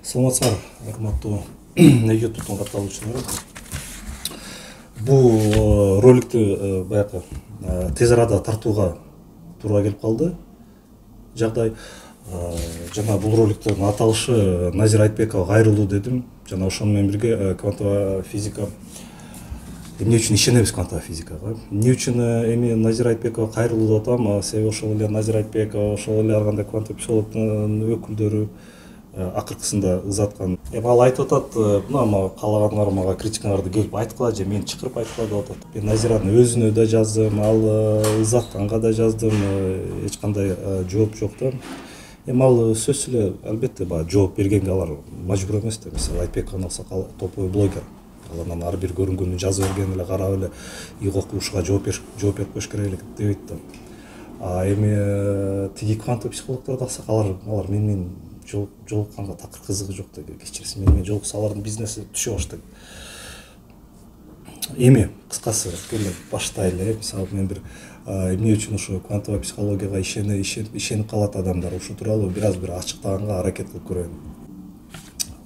Саламатсыздар, урматтуу YouTube катталуучулар. Бул роликти баягы тез арада тартууга туура келип калды. Жагдай жана бул роликтин аталышы Назир Айтбекова кайрылуу дедим. Жана ошону менен бирге квантовая физика эмне үчүн ишенебиз квантовая физикага? Эмне үчүн эми Назир Айтбекова кайрылуу деп атам? Себеби ошол эле Назир Айтбекова, ошол эле ар кандай квантовый психологдун өкүлдөрү акыркысында ызаткан. Ал айтып атат, мына каалаганыңар мага критикаңарды келип айткыла же мени чакырып айткыла деп атат. Мен Назиранын өзүнө да жаздым, ал ызатканга да жаздым, эч кандай жооп жок да. Ал сөзсүз эле албетте баягы жооп бергенге алар мажбур эмес да. Мисалы Айтбековдун алсак, ал топовой блогер. Ал анан ар бир көрүнгөнүн жаза берген эле карап эле ийгок кубушка жооп берип коюш керек эле дебейт да. Эми тиги квантовый психологдорду алсак, алар менен жолукканга такыр кызыгы жок да. Кечирсин, менен жолукса алардын бизнеси түшө баштайт. Эми кыскасы келе баштайлы. Мисалы мен бир эмне үчүн ошо квантовая психологияга ишенип калат адамдар, ушул тууралуу бир ачыктаганга аракет кылып көрөйүн.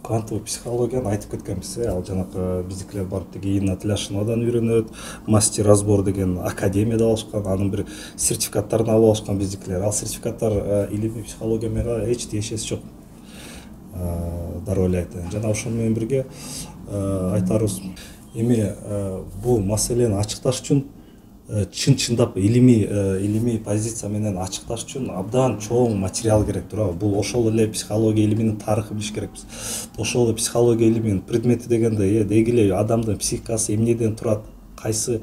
Квантовый психологияны айтып кеткенбиз, ал жанакы биздикилер барып тиги Инна Тляшиновадан үйрөнөт, мастер разбор деген академияда алышкан, анын бир сертификаттарын алып алышкан биздикилер. Ал сертификаттар илимий психология менен эч тиешеси жок. Дароо эле айтайын. Жана ошону менен бирге айтарыбыз, эми бул маселени ачыкташ үчүн чындап илимий позиция менен ачыкташ үчүн абдан чоң материал керек туурабы. Бул ошол эле психология илиминин тарыхын билиш керекпиз. Ошол эле психология илиминин предмети дегенде деги эле адамдын психикасы эмнеден турат, кайсы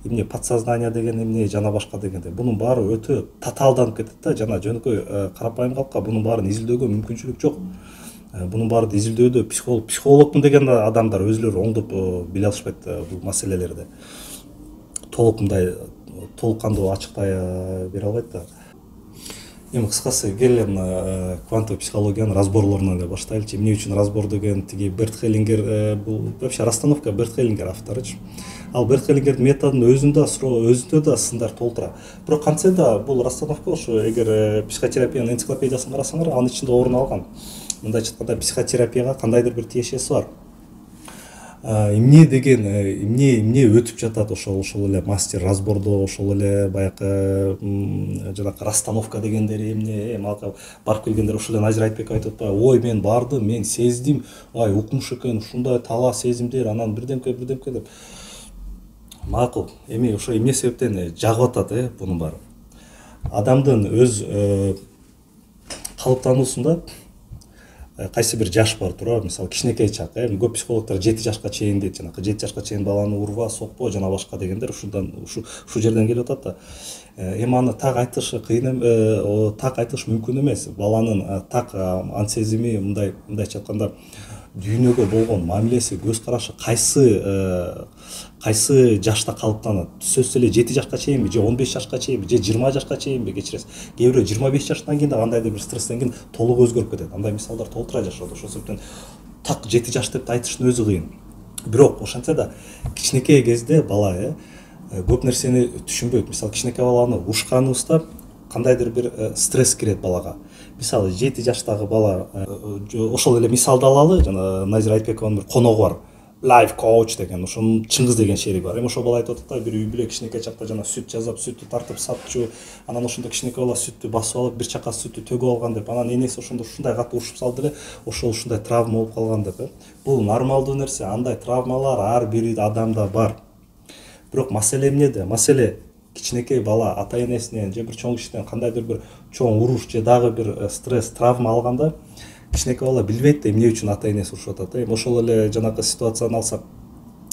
эмне подсознание деген эмне жана башка дегенде. Бунун баары өтө татаалданып кетет да, жана жөнөкөй карапайым калкка бунун баарын изилдөөгө мүмкүнчүлүк жок. Бунун баарын изилдөөдө психологмун деген адамдар өзүлөрү оңдоп биле алышпайт бул маселелерди. Толкандуу ачыктай бере албайт да. Эми кыскасы келе квантовый психологиянын разборлорунан эле баштайлычы. Эмне үчүн разбор деген тиги Берт Хеллингер, бул вообще расстановка Берт Хеллингер авторучу. Ал Берт Хеллингердин методун өзүндө да сындар толтура. Бирок кантсе да бул расстановка ошо эгер психотерапиянын энциклопедиясын карасаңар, анын ичинде орун алган. Мындайча айтканда психотерапияга кандайдыр бир тиешеси бар. Эмне деген эмне өтүп жатат ошол эле мастер разбордо, ошол эле баягы жанакы расстановка дегендери эмне, барып келгендер ошол эле Назир Айтбеков айтып атпайбы, ой мен бардым, мен сездим, укмуш экен, ушундай тала сезимдер, анан бирдемке деп. Макул. Эми ошо эмне себептен жагып атат бунун баары? Адамдын өз калыптануусунда кайсы бир жаш бар туурабы. Мисалы кичинекей чак, көп психологдор 7 жашка чейин дейт, жанакы 7 жашка чейин баланы урба, сокпо жана башка дегендер ушу жерден келип атат да. Эми аны так айтыш мүмкүн эмес. Баланын так ансезими, мындайча айтканда дүйнөгө болгон мамилеси, көз карашы кайсы жашта калыптанат? Сөзсүз эле 7 жашка чейинби, же 15 жашка чейинби, же 20 жашка чейинби, кечиресиз. Кээ бирөө 25 жаштан кийин да кандайдыр бир стресстен кийин толук өзгөрүп кетет. Андай мисалдар толтура жашоодо. Ошол себептен так 7 жаш деп айтыштын өзү кыйын. Бирок ошентсе да кичинекей кезде бала көп нерсени түшүнбөйт. Мисалы кичинекей баланы ушканыбызда кандайдыр бир стресс кирет балага. Мисалы 7 жаштагы бала, ошол эле мисалды алалы, жана Назир Айтбекованын бир коногу бар. Life coach деген, ошонун Чыңгыз деген шери бар. Эми ошол бала айтып атат, бир үй бүлө кичинекей чакта жана сүт жасап, сүттү тартып сатчу, анан ошондо кичинекей бала сүттү басып алып, бир чакка сүттү төгүп алган деп, анан энеси ошондо ушундай катуу урушуп салды эле, ушундай травма болуп калган деп. Бул нормалдуу нерсе, андай травмалар ар бир адамда бар. Бирок маселе эмнеде? Маселе кичинекей бала ата энесинен же бир чоң кишиден кандайдыр бир чоң уруш же дагы бир стресс, травма алганда кичинекей бала билбейт да эмне үчүн ата энеси урушуп атат. Эми ошол эле жанакы ситуацияны алсак,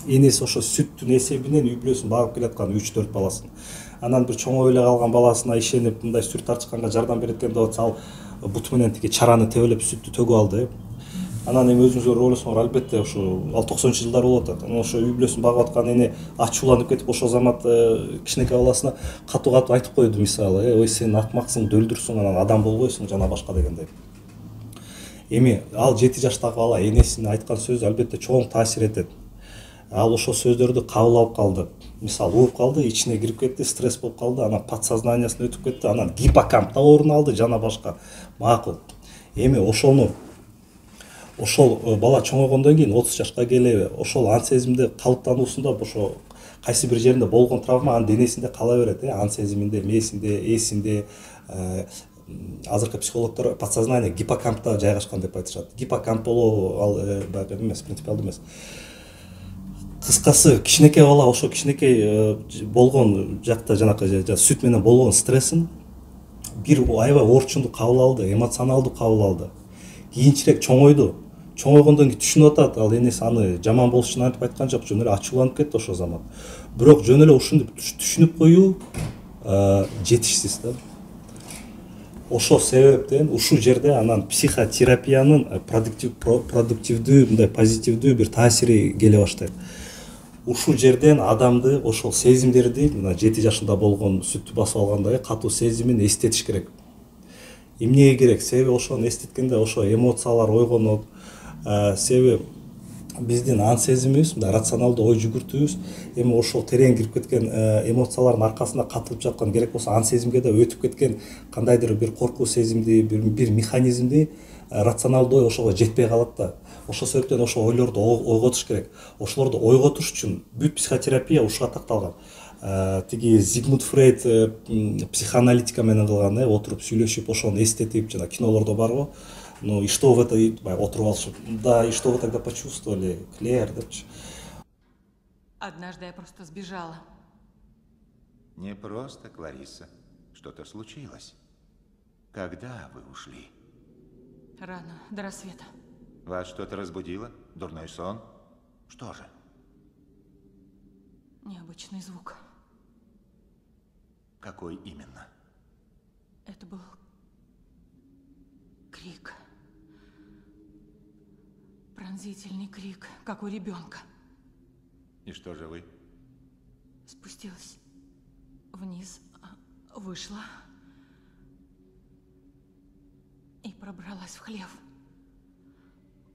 энеси ошо сүттүн эсебинен үй бүлөсүн багып келаткан 3-4 баласын. Анан бир чоңоюп эле калган баласына ишенип мындай сүт тартышканга жардам берет экен деп атса, ал буту менен тиги чараны тебелеп сүттү төгүп алды. Анан эми өзүңүздөр ойлосоңор, албетте ошо ал 90-жылдар болуп атат. Анан ошо үй бүлөсүн багып аткан эне ачууланып кетип, ошол замат кичинекей баласына катуу айтып койду, мисалы, ой сен акмаксың, дөлдүрсүң, анан адам болбойсуң жана башка дегендей. Эми ал 7 жаштагы бала энесинин айткан сөзү албетте чоң таасир этет. Ал ошол сөздөрдү кабыл алып калды. Мисалы угуп калды, ичине кирип кетти, стресс болуп калды, анан подсознаниясына өтүп кетти, анан гиппокампта орун алды жана башка. Макул. Эми ошол бала чоңойгондон кийин 30 жашка келе ошол ан сезимде калыптануусунда ошо кайсы бир жеринде болгон травма анын денесинде кала берет, ан сезиминде, мээсинде, эсинде. Азыркы психологдор подсознание гиппокампта жайгашкан деп айтышат. Гиппокамп болобу ал баягы эмес, принципиалдуу эмес. Кыскасы кичинекей бала ошо кичинекей болгон жакта жанакы сүт менен болгон стрессин бир аябай оорчундуу кабыл алды, эмоционалдуу кабыл алды. Кийинчерээк чоңойду. Чоңойгондон кийин түшүнүп атат, ал энеси аны жаман болуш үчүн антип айткан жок, жөн эле ачууланып кетти ошол замат. Бирок жөн эле ушуну түшүнүп коюу жетишсиз да. Ошол себептен ушул жерде анан психотерапиянын продуктивдүү, мындай позитивдүү бир таасири келе баштайт. Ушул жерден адамды ошол сезимдерди, мына 7 жашында болгон сүттү басып алгандай катуу сезимин эстетиш керек. Эмнеге керек? Себеби ошону эстеткенде ошо эмоциялар ойгонот. Себеби биздин ан сезимибиз, мындай рационалдуу ой жүгүртүүбүз эми ошол терең кирип кеткен эмоциялардын аркасында катылып жаткан, керек болсо ан сезимге да өтүп кеткен кандайдыр бир коркуу сезимди, бир механизмди рационалдуу ой ошого жетпей калат да. Ошол себептен ошол ойлорду ойготуш керек. Ошолорду ойготуш үчүн бүт психотерапия ушуга такталган. Тиги Зигмунд Фрейд психоаналитика менен кылган, отуруп сүйлөшүп, ошону эстетип, жана кинолордо бар го. Ну и что в это, отуруп алышып, да, и что вы тогда почувствовали, Клэр, депчи. Однажды я просто сбежала. Не просто, Клариса. Что-то случилось. Когда вы ушли? Рано, до рассвета. Вас что-то разбудило? Дурной сон? Что же? Необычный звук. Какой именно? Это был крик. Пронзительный крик, как у ребенка. И что же вы? Спустилась вниз, вышла и пробралась в хлев.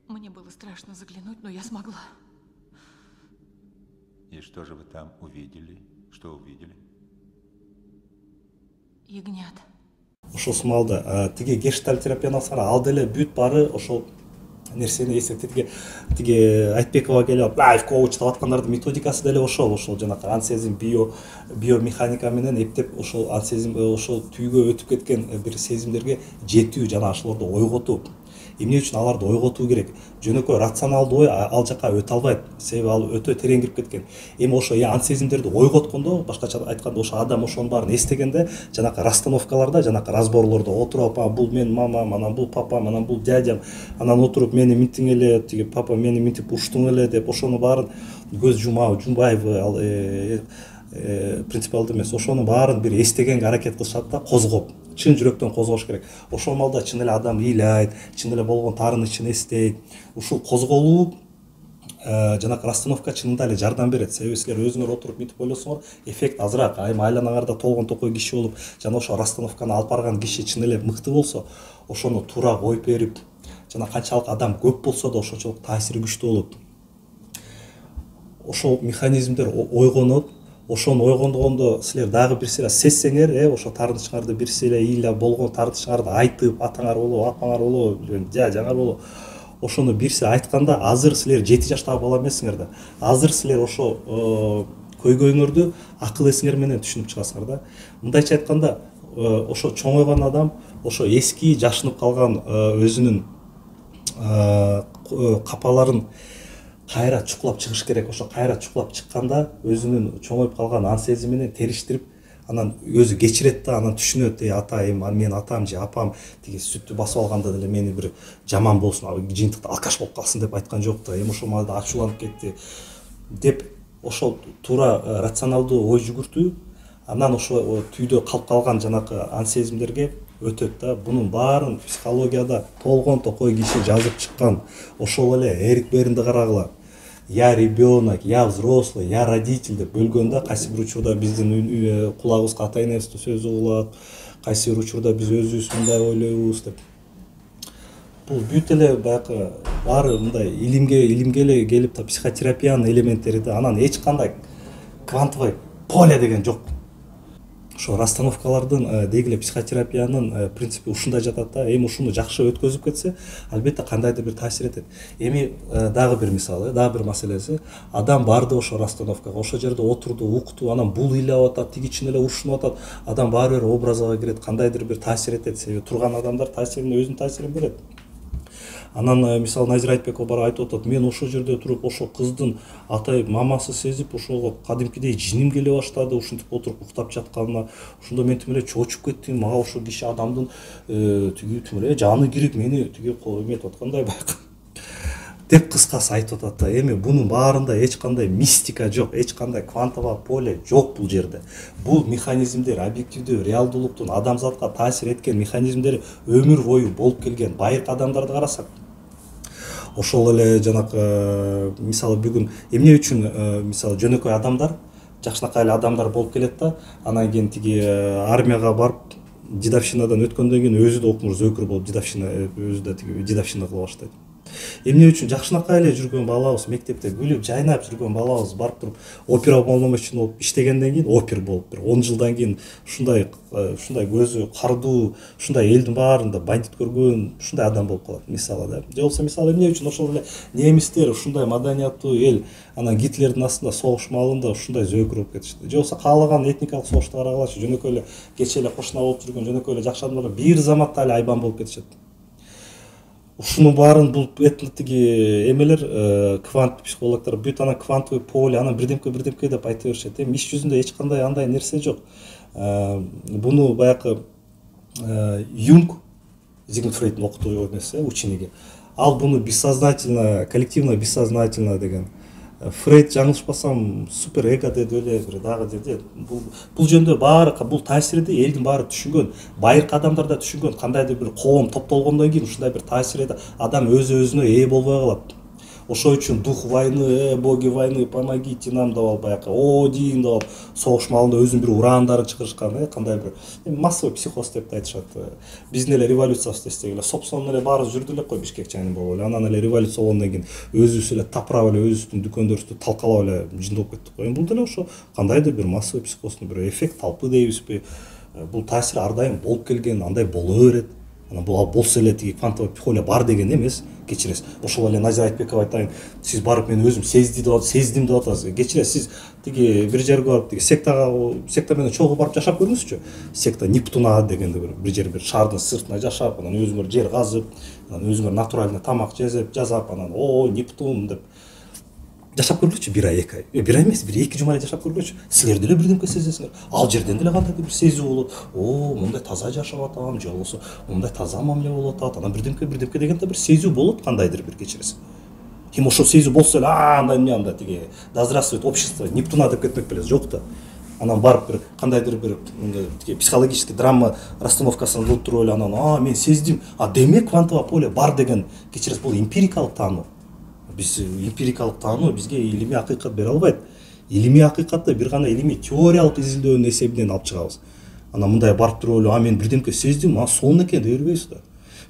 Мне было страшно заглянуть, но я смогла. И что же вы там увидели? Что увидели? Ягнят. Ошол смалда тиги гештальт терапияны алсаңар, ал деле бүт бары ошол нерсени эстетип, тиги Айтбекова келип, лайф коуч деп аткандардын методикасы деле ошол жанакы ан сезим биомеханика менен эптеп ошол ан сезим ошол түйгө өтүп кеткен бир сезимдерге жетүү жана ошолорду ойготуу. Эмне үчүн аларды ойготуу керек? Жөнөкөй рационалдуу ой ал жака өтө албайт. Себеби ал өтө терең кирип кеткен. Эми ошо ан сезимдерди ойготкондо, башкача айтканда, ошо адам ошонун баарын эстегенде, жанакы расстановкаларда, жанакы разборлордо отуруп, бул менин мамам, анан бул папам, анан бул дядям, анан отуруп мени минтиң эле, тиги папа мени минтип уштуң эле деп, ошону баарын көз жумбайбы, ал принципиалдуу эмес. Ошону баарын бир эстегенге аракет кылышат да, козгоп. Чын жүрөктөн козгош керек. Ошол маалда чын эле адам ыйлайт, чын эле болгон таарынычын эстейт. Ушул козголуу жанакы расстановка чынында эле жардам берет. Себеби силер өзүңөр отуруп мынтип ойлосоңор, эффект азыраак. Эми айланаңарда толгон токой киши болуп, жана ошо расстановканы алып барган киши чын эле мыкты болсо, ошону туура коюп берип, жана канчалык адам көп болсо да ошончолук таасири күчтүү болот. Ошол механизмдер ойгонот. Ошону ойгондогондо силер дагы бир сыйра сезсеңер, ошо таарынычыңарды бир сыйра ыйлап болгон таарынычыңарды айтып, атаңар болобу, апаңар болобу, жаңар болобу, ошону бир сыйра айтканда, азыр силер 7 жаштагы бала эмессиңер да. Азыр силер ошо көйгөйүңөрдү акыл эсиңер менен түшүнүп чыгасыңар да. Мындайча айтканда, ошо чоңойгон адам ошо эски жашынып калган өзүнүн капаларын кайра чукулап чыгыш керек. Ошо кайра чукулап чыкканда өзүнүн чоңоюп калган ан сезимин териштирип, анан өзү кечирет да, анан түшүнөт, атайым, менин атам же апам тиги сүттү басып алганда деле мени бир жаман болсун, жыйынтыкта алкаш болуп калсын деп айткан жок да. Эми ошол маалда ачууланып кетти деп ошол туура рационалдуу ой жүгүртүү, анан ошо түйдө калып калган жанакы ан сезимдерге өтөт да. Бунун баарын психологияда толгон токой киши жазып чыккан. Ошол эле Эрик Бернди карагыла. Я ребенок, я взрослый, я родитель деп бөлгөн да. Кайсы бир учурда биздин кулагыбызга ата энебиздин сөзү угулат, кайсы бир учурда биз өзүбүз мындай ойлойбуз деп. Бул бүт эле баягы баары мындай илимге эле келип та психотерапиянын элементтери да. Анан эч кандай квантовый поле деген жок. ошо расстановкалардын деги эле психотерапиянын принципи ушундай жатат да. Эми ушуну жакшы өткөзүп кетсе, албетте кандайдыр бир таасир этет. Эми дагы бир мисалы, дагы бир маселеси, адам барды ошо расстановкага, ошол жерде отурду, укту, анан бул ыйлап атат, тиги чын эле урушунуп атат, адам баары бир образга кирет, кандайдыр бир таасир этет. Себеби турган адамдар таасирине өзүнүн таасирин берет. Анан мисалы Назира Айтбекова барып айтып атат, мен ошол жерде туруп ошол кыздын атай мамасы сезип ошого кадимкидей жиним келе баштады, ушинтип отуруп уктап жатканына, ошондо мен тим эле чочуп кеттим, мага ошол киши адамдын тиги тим эле жаны кирип мени тиги эметип аткандай байкы деп кыскасы айтып атат да. Эми бунун баарында эч кандай мистика жок, эч кандай квантовое поле жок бул жерде. Бул механизмдер объективдүү реалдуулуктун адамзатка таасир эткен механизмдери өмүр бою болуп келген. Байыркы адамдарды карасак, ошол эле жанакы мисалы бүгүн эмне үчүн мисалы жөнөкөй адамдар, жакшынакай эле адамдар болуп келет да, анан кийин тиги армияга барып дедовщинадан өткөндөн кийин өзү да окумуш зөөкүр болуп өзү да тиги дедовщина кыла баштайт. Эмне үчүн жакшынакай эле жүргөн балабыз, мектепте күлүп жайнап жүргөн балабыз барып туруп опера уполномоченный болуп иштегенден кийин опер болуп бир 10 жылдан кийин ушундай көзү кардуу, ушундай элдин баарында бандит көргөн ушундай адам болуп калат мисалы да. Же болбосо мисалы эмне үчүн ошол эле немистер ушундай маданияттуу эл анан Гитлердин астында согуш маалында ушундай зөөкүр болуп кетишти. Же болбосо каалаган этникалык согушту карагалачы, жөнөкөй эле кече эле кошуна болуп жүргөн жөнөкөй эле жакшы адамдар бир заматта эле айбан болуп кетишет. Ушунун баарын бул тиги эмелер квант психологдор бүт анан квантовый поле анан бирдемке деп айта беришет. Эми иш жүзүндө эч кандай андай нерсе жок. Буну баягы Юнг, Зигмунд Фрейдтин окутуу нерсе, учениги. Ал буну бессознательно, коллективно бессознательно деген. Фрейд жаңылышпасам супер эго деди эле бир дагы деди. Бул жөндө баары бул таасирди элдин баары түшүнгөн, байыркы адамдар да түшүнгөн, кандайдыр бир коом топтолгондон кийин ушундай бир таасирди адам өзүнө ээ болбой калат. Ошол үчүн дух войны, боги войны, помогите нам давал баягы, Один давал, согуш маалында өзүнүн бир ураандарын чыгарышкан, кандай бир массовый психоз деп айтышат. Биздин эле революциябызды эстегиле, собственно эле баарыбыз жүрдү эле кой Бишкек чайын болуп эле, анан эле революция болгондон кийин өзүбүз эле тапырап эле өзүбүздүн дүкөндөрүбүздү талкалап эле жындап кеттик го. Эми бул деле ошо кандайдыр бир массовый психоздун бир эффект талпы дейбизби? Бул таасир ар дайым болуп келген, андай боло берет. Анан бул болсо эле тиги квантовый поле бар деген эмес, кечиресиз. Ошол эле Назира Айтбекова айтайын, сиз барып мен өзүм сездим деп атасыз. Кечиресиз, сиз тиги бир жерге барып тиги секта менен чогуу барып жашап көрүңүзчү. Секта Нептуна дегенде бир жер бир шаардын сыртына жашап, анан өзүңөр жер казып, анан өзүңөр натуральный тамак жасап, анан Нептун деп жашап көргүлөчү бир ай, 2 ай. Бир ай эмес, бир 2 жума эле жашап көргүлөчү. Силер деле бирдемке сезесиңер. Ал жерден деле кандайдыр бир сезүү болот. Мындай таза жашап атам, же болбосо мындай таза мамиле болуп атат. Анан бирдемке дегенде бир сезүү болот, кандайдыр бир кечиресиз. Ким ошол сезүү болсо эле, андай тиги да здравствует общество, Нептуна деп кетмек белес, жок да. Анан барып бир кандайдыр бир тиги психологический драма расстановкасын кылып туруп эле анан мен сездим, демек квантовое поле бар деген кечиресиз, бул эмпирикалык таануу. Биз эмпирикалык таануу бизге илимий акыйкат бере албайт. Илимий акыйкатты бир гана илимий теориялык изилдөөнүн эсебинен алып чыгабыз. Анан мындай барып туруп эле, мен бирдемке сездим, сонун экен дей бербейсиз да.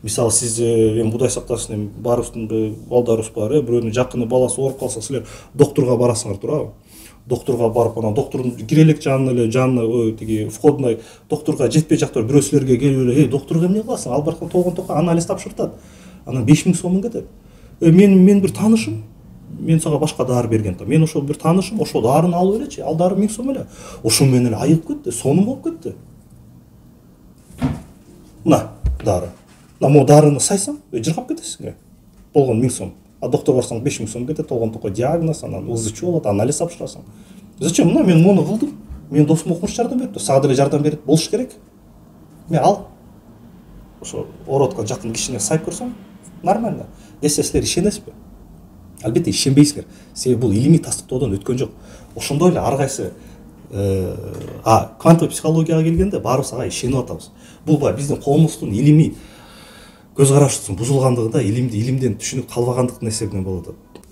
Мисалы сиз эми Кудай сактасын, эми баарыбыздын балдарыбыз бар, бирөөнүн жакыны баласы ооруп калса, силер доктурга барасыңар туурабы? Доктурга барып, анан доктордун кирелек жанына тиги входной доктурга жетпей жактыр, бирөө силерге келип эле, доктурга эмне кыласың? Ал баркан толгон анализ тапшыртат. Анан 5000 сомун кетет. Мен бир таанышым, мен сага башка дары берген да. Мен ошол бир таанышым, ошол дарыны алып элечи, ал дары 1000 сом эле. Ошол менен эле айыгып кетти, сонун болуп кетти. Дары. Могу дарыны сайсаң, жыргап кетесиң. Болгон 1000 сом. Доктор барсаң 5000 сом кетет, толгон диагноз, анан УЗЧ болот, анализ тапшырасың. Зачем? Мен муну кылдым. Мен досум окумуш жардам бериптир, сага деле жардам берет болуш керек. Мен ал ошо оротко жакын кишине сайып көрсөм, нормально. Десе силер ишенесизби? Албетте ишенбейсиңер. Себеби бул илимий тастыктоодон өткөн жок. Ошондой эле ар кайсы квантовый психологияга келгенде баарыбыз ага ишенип атабыз. Бул биздин коомубуздун илимий көз карашыбыздын бузулгандыгы да илимден түшүнүп калбагандыктын эсебинен болуп атат.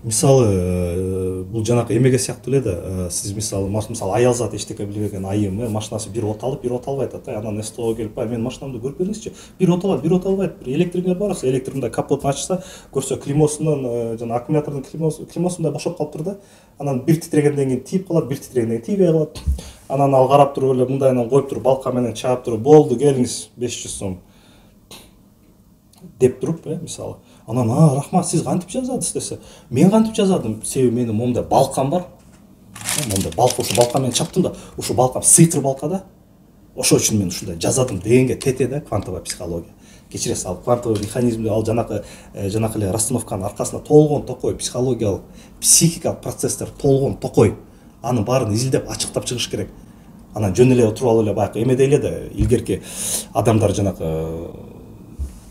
мисалы бул жанакы эмеге сыяктуу эле да, сиз мисалы аял зат эчтеке билбеген айым машинасы бир от алып бир от албай атат, анан СТО келип менин машинамды көрүп бериңизчи, бир от албайт, бир электриктер бар, электр капотун ачса көрсө климосунан жана аккумулятордун климосунда бошоп калыптыр да, анан бир титирегенден кийин тийип калат, бир титирегенден кийин тийбей калат, анан ал карап туруп эле мындай анан коюп туруп балка менен чаап туруп болду келиңиз 500 сом деп туруп мисалы, анан рахмат сиз кантип жаздыңыз десе, мен кантип жаздым, себеби менин момундай балкам бар, момундай балка, ушу балка менен чаптым да, ушу балкам сыйкыр балка да, ошол үчүн мен ушундай жазадым дегенге тете да квантовая психология. Кечиресиз, ал квантовый механизмди, ал жанакы эле расстановканын аркасында толгон токой психологиялык, психикалык процесстер толгон токой, анын баарын изилдеп ачыктап чыгыш керек. Анан жөн эле отуруп алып эле баягы эмеде эле да, илгерки адамдар жанакы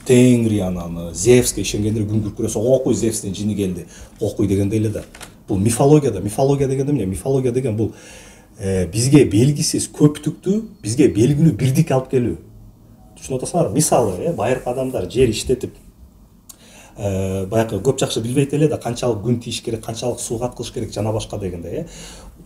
Тенгри, анан Зевске ишенгендер күн күркүрөсө, окуй Зевстин жини келди, окуй дегенде эле да. Бул мифология деген эмне? Мифология деген бул бизге белгисиз көптүктү бизге белгилүү бирдикке алып келүү. Түшүнүп атасыңарбы? Мисалы, байыркы адамдар жер иштетип, баягы көп жакшы билбейт эле да, канчалык күн тийиш керек, канчалык суу каткылыш керек жана башка дегенде,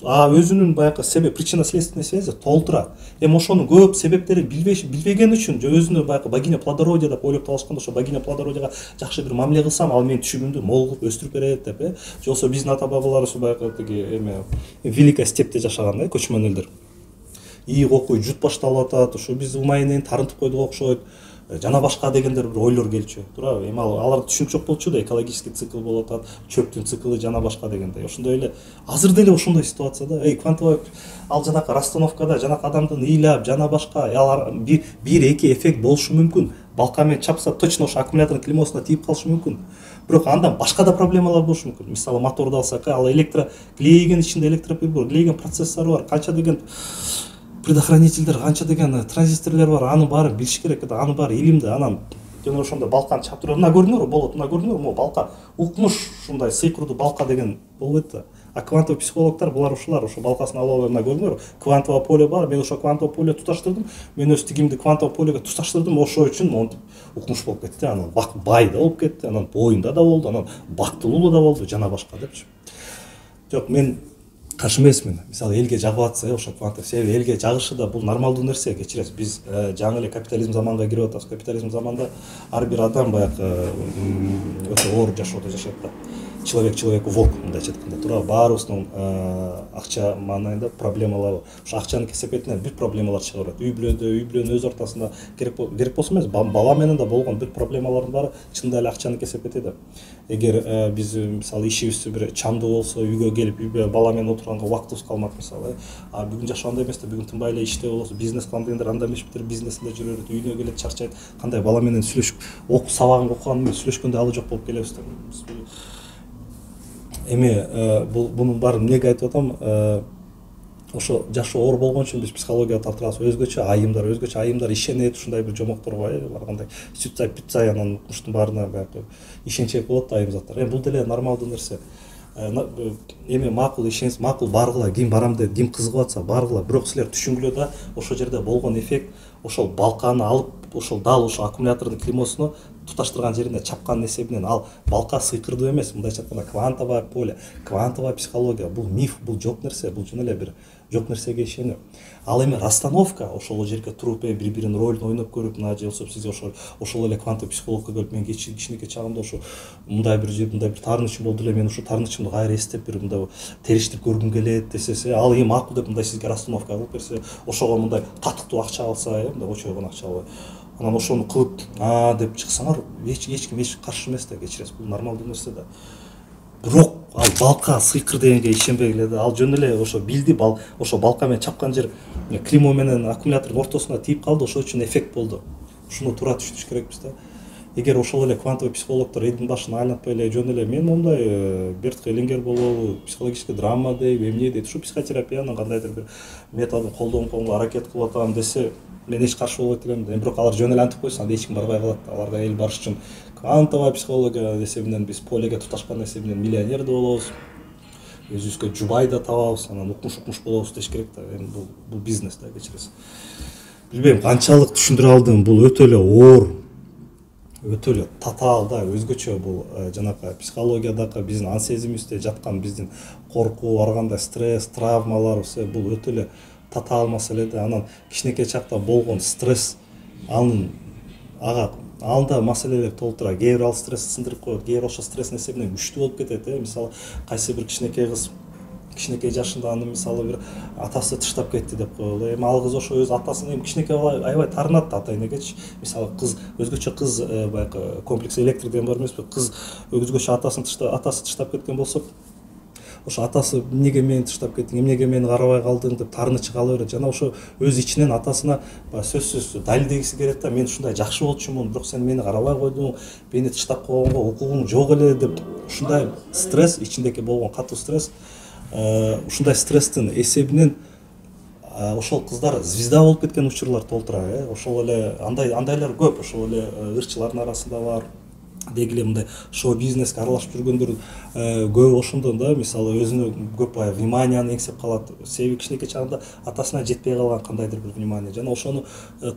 өзүнүн баягы себеп, причина следственный связи толтура. Ошонун көп себептери билбеген үчүн, же өзүнө баягы богиня плодородия деп ойлоп талашканда, ошо богиня плодородияга жакшы бир мамиле кылсам, ал менин түшүгүмдү мол кылып өстүрүп берет деп, же болбосо биздин ата бабаларыбыз баягы тиги Великая степте жашаган көчмөн элдер. Ийик окуй жут башталып атат, ошо биз умайын тарынтып койдук окшойт. Жана башка дегендер бир ойлор келчү. Туурабы? Аларды түшүнүк жок болчу да, экологический цикл болуп атат, чөптүн циклы жана башка дегендей. Ошондой эле азыр деле ошондой ситуацияда, квантовый ал жанакы расстановкада жанакы адамдын ыйлап жана башка бир эки эффект болушу мүмкүн. Балка менен чапса точно ошо аккумулятордун климосуна тийип калышы мүмкүн. Бирок андан башка да проблемалар болушу мүмкүн. Мисалы моторду алсак, ал клейген ичинде электроприбор, клейген процессору бар, канча деген предохранительдер, канча деген транзисторлор бар, анын баарын билиш керек да, анын баары илим да. Анан жана ошондо балканы чаптырып, мына көрдүңөрбү, болот, мына көрдүңөрбү, могу балка укмуш, ушундай сыйкырдуу балка деген болбойт да. А квантовый психологдор булар ошо балкасын алып алып, мына көрдүңөрбү, квантовый поле бар, мен ошо квантовый поле туташтырдым, мен өз тигимди квантовый полеге туташтырдым, ошол үчүн монтип укмуш болуп кетти, анан бай да болуп кетти, анан боюнда да болду, анан бактылуу да болду, жана башка депчи. Жок, мен каршы эмесмин. Мисалы элге жагып атса, ошо квантовый, себеби элге жагышы да бул нормалдуу нерсе. Кечиресиз, биз жаңы эле капитализм заманга кирип атабыз. Капитализм заманда ар бир адам баягы өтө оор жашоодо жашайт да. Человек человеку волк, мындайча айтканда, туурабы? Баарыбыздын акча маанайында проблемалар, ошо акчанын кесепетинен бүт проблемалар чыга берет. Үй бүлөнүн өз ортасында керек болсо эмес, бала менен да болгон бүт проблемалардын баары чындап эле акчанын кесепети да. Эгер биз мисалы ишибиз бир чамдуу болсо, үйгө келип бала менен отурганга убактыбыз калмак мисалы, бүгүн жашагандай эмес да, бүгүн тынбай эле иште болосу, бизнес кылам дегендер анда эмеспиттер, бизнесинде жүрө берет, үйүнө келет, чарчайт, кандай бала менен сүйлөшүп, сабагын окуган менен сүйлөшкөндө алы жок болуп келебиз да. Бунун баарын эмнеге айтып атам? Ошо жашы оор болгон үчүн биз психологияга тартылабыз, өзгөчө айымдар ишенет, ушундай бир жомокторго баргандай сүтсай пүтсай, анан укмуштун баарына баягы ишенчек болот да айым заттар. Бул деле нормалдуу нерсе. Макул ишенсиз, макул баргыла, ким барам дейт, ким кызыгып атса баргыла. Бирок силер түшүнгүлө да, ошол жерде болгон эффект, ошол балканы алып, ошол дал ошо аккумулятордун климосуну туташтырган жерине чапкандын эсебинен ал балка сыйкырдуу эмес, мындайча айтканда квантовая поле, квантовая психология, бул миф, бул жок нерсе, бул жөн эле бир жок нерсеге ишенүү. Ал эми расстановка, ошол жерге туруп бири-биринин ролун ойноп көрүп, мына же болсо сиз ошол эле квантовый психологко келип, мен кичинекей чагымда ошо мындай бир таарынычым болду эле, мен ошо таарынычымды кайра эстеп бир мындай териштирип көргүм келет десе, ал эми макул деп мындай сизге расстановка кылып берсе, ошого мындай татыктуу акча алса, мындай очойгон акча албай, анан ошону кылып деп чыксаңар, эч ким каршы эмес да, кечиресиз, бул нормалдуу нерсе да. Бирок ал балка сыйкыр дегенге ишенбегиле да, ал жөн эле ошо билди, ошо балка менен чапкан жер климо менен аккумулятордун ортосуна тийип калды, ошол үчүн эффект болду. Ушуну туура түшүнүш керекпиз да. Эгер ошол эле квантовый психологдор элдин башын айлантпай эле жөн эле мен мондай Берт Хеллингер болобу, психологический драма дейт, эмне дейт, ушу психотерапиянын кандайдыр бир методун колдонууга аракет кылып атам десе, мен эч каршы болбойт элем. Бирок алар жөн эле антип койсо, анда эч ким барбай калат. Аларга эл барыш үчүн квантовая психология эсебинен биз полеге туташкан эсебинен миллионер да болобуз, өзүбүзгө жубай да табабыз, анан укмуш болобуз деш керек да. Эми бул бизнес да, кечиресиз. Билбейм канчалык түшүндүрө алдым, бул өтө эле оор өтө эле татаал да, өзгөчө бул жанакы психологиядагы биздин ан сезимибизде жаткан биздин коркуу, ар кандай стресс, травмалар бул өтө эле татаал маселе да. Анан кичинекей чакта болгон стресс анда маселелер толтура. Кээ бир ал стрессти сындырып коет, кээ бир ошол стресстин эсебинен күчтүү болуп кетет. Мисалы кайсы бир кичинекей кыз кичинекей жашында аны мисалы бир атасы тыштап кетти деп коелу. Эми ал кыз ошо өз атасын кичинекей бала аябай таарынат ата энегечи. Мисалы кыз өзгөчө кыз баягы комплекс электр деген бар эмеспи? Кыз өзгөчө атасы тыштап кеткен болсо, ошо атасы эмнеге мени тыштап кеттиң, эмнеге мени карабай калдың деп таарынычы кала берет. Жана ошо өз ичинен атасына сөзсүз далилдегиси келет да, мен ушундай жакшы болчумун, бирок сен мени карабай койдуң, мени тыштап койгонго укугуң жок эле деп ушундай стресс, ичиндеги болгон катуу стресс, ушундай стресстин эсебинен ошол кыздар звезда болуп кеткен учурлар толтура. Ошол эле андайлар көп, ошол эле ырчылардын арасында бар. Деги эле мындай шоу бизнеске аралашып жүргөндөр көп ошондон да, мисалы өзүнө көп вниманияны эңсеп калат. Себеби кичинекей чагында атасына жетпей калган кандайдыр бир внимание. Жана ошону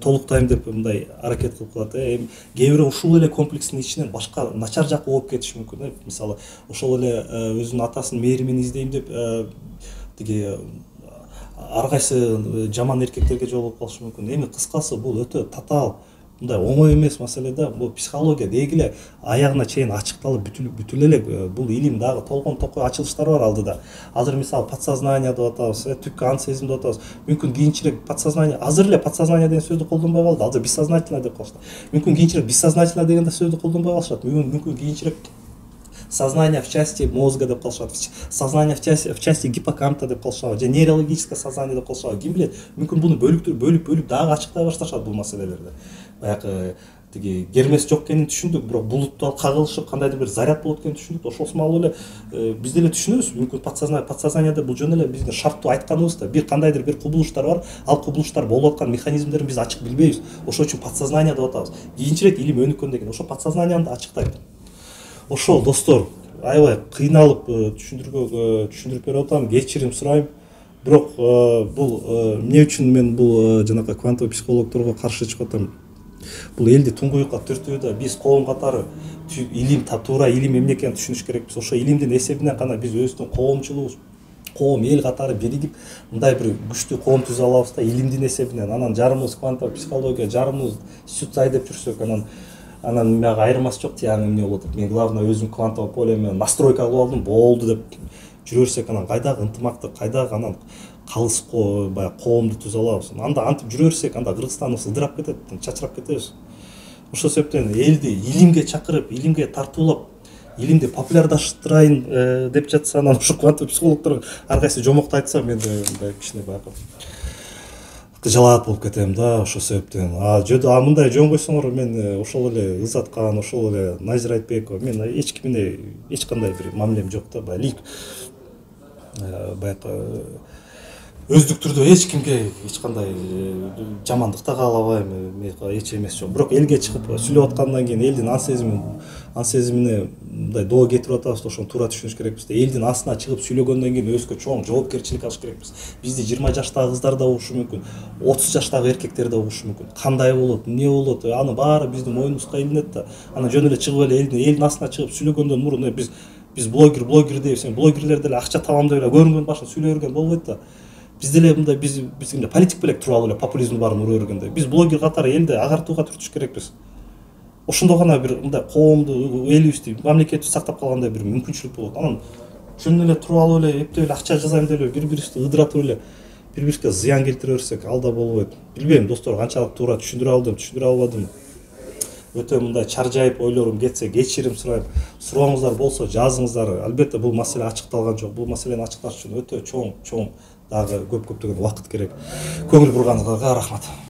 толуктайм деп мындай аракет кылып калат. Эми кээ бирөө ушул эле комплекстин ичинен башка начар жакка болуп кетиши мүмкүн. Мисалы ошол эле өзүнүн атасынын мээримин издейм деп тиги ар кайсы жаман эркектерге жолугуп калышы мүмкүн. Эми кыскасы бул өтө татаал, мындай оңой эмес маселе да. Бул психология деги эле аягына чейин ачыкталып бүтүлө эле бул илим дагы толгон токой ачылыштар бар алдыда. Азыр мисалы подсознание деп атабыз, түпкү ан сезим деп атабыз. Мүмкүн кийинчерээк подсознание, азыр эле подсознание деген сөздү колдонбой калды. Азыр бессознательно деп калышты. Мүмкүн кийинчерээк бессознательно деген сөздү колдонбой калышат. Мүмкүн кийинчерээк сознание в части мозга деп калышат, сознание в части гиппокампа деп калышат, же нейрологическое сознание деп калышат. Ким билет, мүмкүн буну бөлүп дагы ачыктай башташат бул маселелерди. Баягы тиги Гермес жок экенин түшүндүк, бирок булуттар кагылышып кандайдыр бир заряд болот экенин түшүндүк. Ошосумалуу эле биз деле түшүнөбүз. Мүмкүн подсознанияда бул жөн эле биздин шарттуу айтканыбыз да, бир кандайдыр бир кубулуштар бар, ал кубулуштар болуп аткан механизмдерин биз ачык билбейбиз. Ошол үчүн подсознание деп атабыз. Кийинчерээк илим өнүккөндөн кийин ошо подсознанияны да ачыктайт. Ошол достор, аябай кыйналып түшүндүрүп берип атам, кечирим сурайм. Бирок бул эмне үчүн мен бул жанакы квантовый психологдорго каршы чыгып атам? Бул элди туңгуюкка түртүү да, биз коом катары илим туура илим эмне экенин түшүнүш керекпиз. Ошо илимдин эсебинен гана биз өзүбүздүн коомчулугубуз, коом эл катары биригип мындай бир күчтүү коом түзө алабыз да, илимдин эсебинен. Анан жарымыбыз квантовый психология, жарымыбыз сүт айдап жүрсөк, анан мага айырмасы жок, тияң эмне болот деп. Мен главное өзүм квантовый поле менен настройка кылып алдым, болду деп жүрө берсек, анан кайдагы ынтымактык, кайдагы анан калыс баягы коомду түзө алабыз. Анда антип жүрө берсек, анда Кыргызстаныбыз ылдырап кетет, чачырап кетебиз. Ошол себептен элди илимге чакырып, илимге тартуулап, илимди популярдаштырайын деп жатса, анан ушу квантовый психологдор ар кайсы жомокто айтса, мен мындай кичине баягы жалаат болуп кетем да. Ошол себептен мындай жөн койсоңор, мен ошол эле Ызаткан, ошол эле Назир Айтбеков, мен эч кимине эч кандай бир мамилем жок да. Баягы өздүк түрдө эч кимге эч кандай жамандык да каалабайм, эч эмес жок. Бирок элге чыгып сүйлөп аткандан кийин элдин ан сезимине мындай доо кетирип атабыз да, ошону туура түшүнүш керекпиз да. Элдин астына чыгып сүйлөгөндөн кийин өзгө чоң жоопкерчилик алыш керекпиз. Бизди 20 жаштагы кыздар да угушу мүмкүн, 30 жаштагы эркектер да угушу мүмкүн. Кандай болот, эмне болот, аны баары биздин моюнубузга илинет да. Анан жөн эле чыгып эле элдин астына чыгып сүйлөгөндөн мурун биз блогер дейбиз. Блогерлер деле акча табам деп эле көрүнгөн башын сүйлөй берген болбойт да. Биз деле мындай биз политик белек туруп алып эле популизм баарын ура бергенде, биз блогер катары элди агартууга түртүш керекпиз. Ошондо гана бир мындай коомду, элибизди, мамлекетти сактап калгандай бир мүмкүнчүлүк болот. Анан жөн эле туруп алып эле эптеп эле акча жазайм деп эле бири-бирибизди ыдыратып эле бири-бирибизге зыян келтире берсек, ал да болбойт. Билбейм достор, канчалык туура түшүндүрө алдым, түшүндүрө албадым. Өтө мындай чаржайып ойлорум кетсе, кечирим сурайм. Сурооңуздар болсо жазыңыздар. Албетте бул маселе ачыкталган жок. Бул маселени ачыкташ үчүн өтө чоң дагы көптөгөн убакыт керек. Көңүл бурганыңызга рахмат.